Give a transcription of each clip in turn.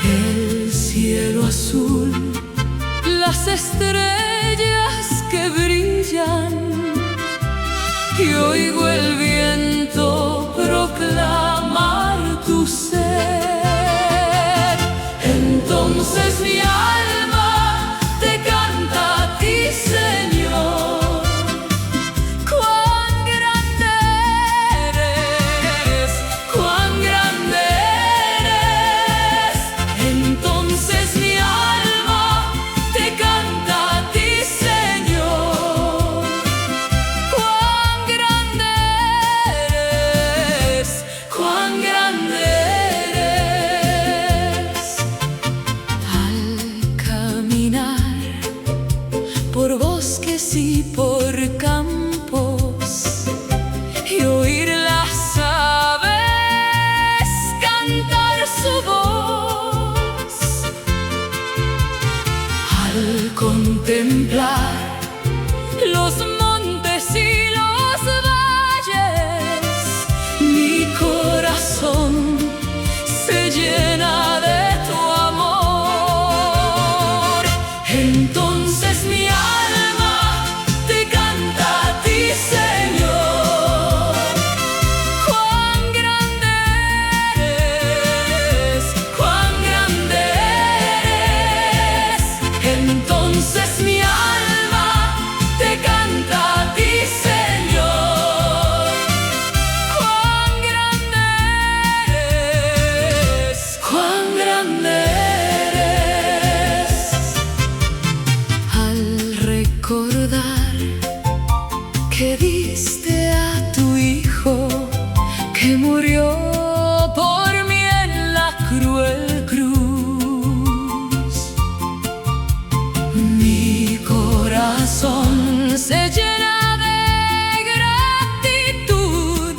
El cielo azul, las estrellas que brillan, y oigo el viento proclamar tu ser. Entonces mi alma te canta a ti, Señor. Cuán grande eres, cuán grande eres. Entonces mi alma te canta a ti, Señor. Cuán grande eres, cuán grande eres. Al caminar por bosques y por campos y oír las aves cantar su voz, al contemplar los montes y los valles, mi corazón se llena de tu amor. Entonces mi alma te canta a ti, Señor. Cuán grande eres, cuán grande eres. Entonces mi alma te canta a ti, Señor. Cuán grande eres, cuán grande eres. Al recordar que diste a tu Hijo, que murió por mí en la cruel cruz, mi corazón se llena de gratitud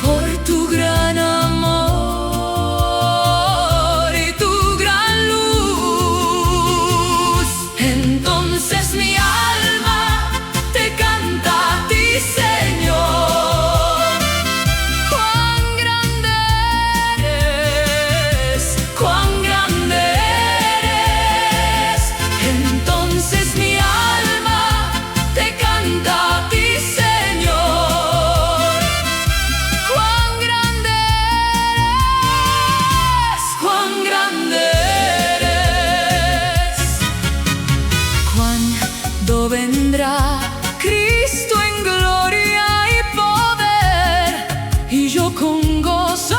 por tu gran amor y tu gran luz. Entonces mi alma te canta a ti, Señor. Cuán grande eres, cuán grande eres. Entonces mi alma te canta a ti, Señor. Cuán grande eres, cuán grande eres. Cuándo vendrá Cristo en gloria y poder, y yo con gozo